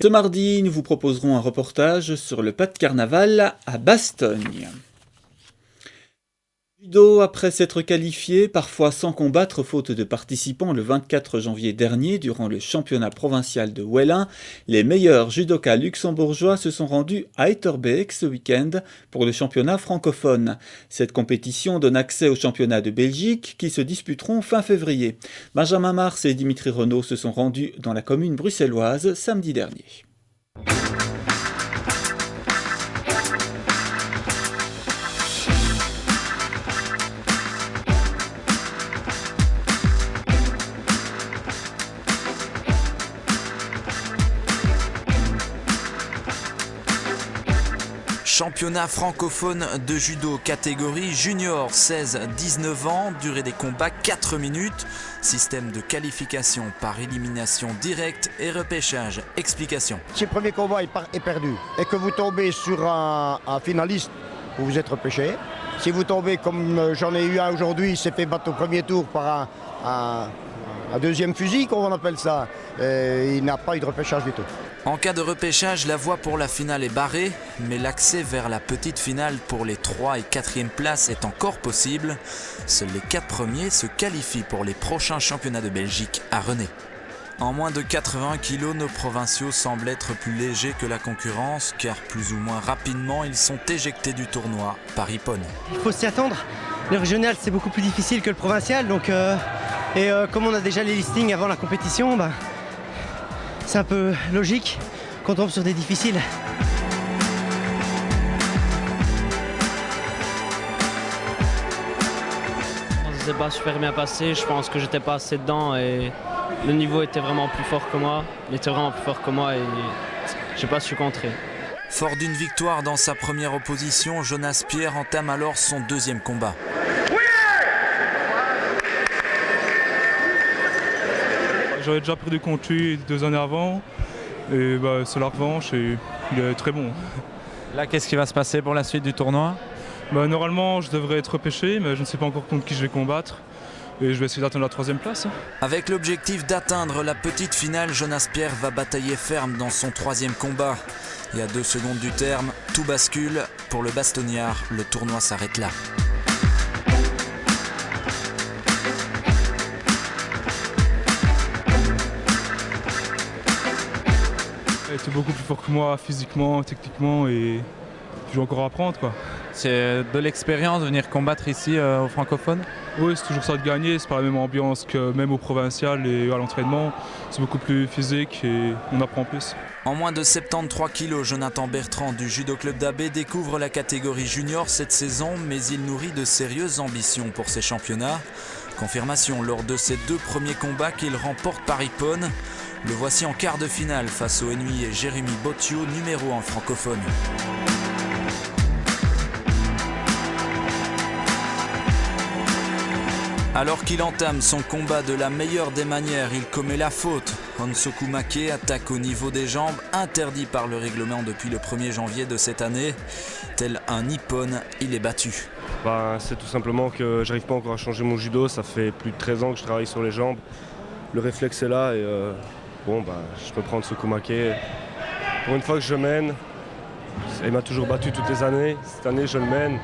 Ce mardi, nous vous proposerons un reportage sur le pas de carnaval à Bastogne. Judo, après s'être qualifié, parfois sans combattre faute de participants le 24 janvier dernier durant le championnat provincial de Wellin, les meilleurs judokas luxembourgeois se sont rendus à Etterbeek ce week-end pour le championnat francophone. Cette compétition donne accès au championnat de Belgique qui se disputeront fin février. Benjamin Mars et Dimitri Renaud se sont rendus dans la commune bruxelloise samedi dernier. Championnat francophone de judo catégorie junior 16-19 ans, durée des combats 4 minutes, système de qualification par élimination directe et repêchage. Explication. Si le premier combat est perdu et que vous tombez sur un finaliste, vous êtes repêché. Si vous tombez comme j'en ai eu un aujourd'hui, il s'est fait battre au premier tour par un deuxième fusil, comme on appelle ça, il n'a pas eu de repêchage du tout. En cas de repêchage, la voie pour la finale est barrée, mais l'accès vers la petite finale pour les 3 et 4e places est encore possible. Seuls les 4 premiers se qualifient pour les prochains championnats de Belgique à Rennes. En moins de 80 kg, nos provinciaux semblent être plus légers que la concurrence, car plus ou moins rapidement, ils sont éjectés du tournoi par Ippon. Il faut s'y attendre. Le régional, c'est beaucoup plus difficile que le provincial, donc comme on a déjà les listings avant la compétition, c'est un peu logique qu'on tombe sur des difficiles. Ça s'est pas super bien passé, je pense que j'étais pas assez dedans et le niveau était vraiment plus fort que moi. Il était vraiment plus fort que moi et j'ai pas su contrer. Fort d'une victoire dans sa première opposition, Jonas Pierre entame alors son 2e combat. J'avais déjà perdu contre lui 2 années avant et c'est la revanche et il est très bon. Là, qu'est-ce qui va se passer pour la suite du tournoi? Normalement, je devrais être repêché, mais je ne sais pas encore contre qui je vais combattre et je vais essayer d'atteindre la 3e place. Avec l'objectif d'atteindre la petite finale, Jonas Pierre va batailler ferme dans son 3e combat. Et à 2 secondes du terme, tout bascule. Pour le Bastognard, le tournoi s'arrête là. Il était beaucoup plus fort que moi physiquement, techniquement et je vais encore apprendre quoi. C'est de l'expérience de venir combattre ici au francophone? Oui, c'est toujours ça de gagner, c'est pas la même ambiance que même au provincial et à l'entraînement. C'est beaucoup plus physique et on apprend plus. En moins de 73 kg, Jonathan Bertrand du Judo Club d'Abbé découvre la catégorie junior cette saison, mais il nourrit de sérieuses ambitions pour ces championnats. Confirmation lors de ses 2 premiers combats qu'il remporte par Ippon. Le voici en quart de finale face au Hennuyer Jérémy Bottiot, numéro 1 francophone. Alors qu'il entame son combat de la meilleure des manières, il commet la faute. Honsoku Make attaque au niveau des jambes, interdit par le règlement depuis le 1er janvier de cette année. Tel un Nippon, il est battu. C'est tout simplement que j'arrive pas encore à changer mon judo, ça fait plus de 13 ans que je travaille sur les jambes. Le réflexe est là et je peux prendre Honsoku Make. Pour une fois que je mène, il m'a toujours battu toutes les années, cette année je le mène.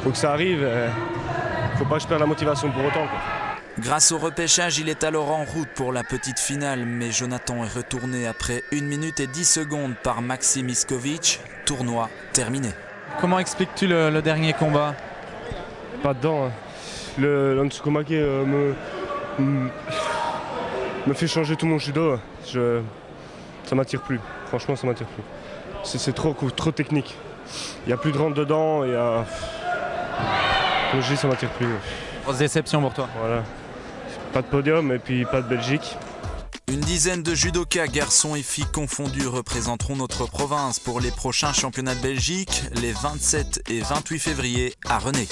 Faut que ça arrive. Faut pas que je perde la motivation pour autant, quoi. Grâce au repêchage, il est alors en route pour la petite finale, mais Jonathan est retourné après 1 minute et 10 secondes par Maxim Iskovic. Tournoi terminé. Comment expliques-tu le dernier combat? Pas dedans. Le Honsoku Make me fait changer tout mon judo. Ça m'attire plus. Franchement, ça m'attire plus. C'est trop technique. Il n'y a plus de rentre dedans. Comme je dis, ça m'attire plus. Grosse déception pour toi. Voilà. Pas de podium et puis pas de Belgique. Une dizaine de judokas, garçons et filles confondus, représenteront notre province pour les prochains championnats de Belgique, les 27 et 28 février à Rennes.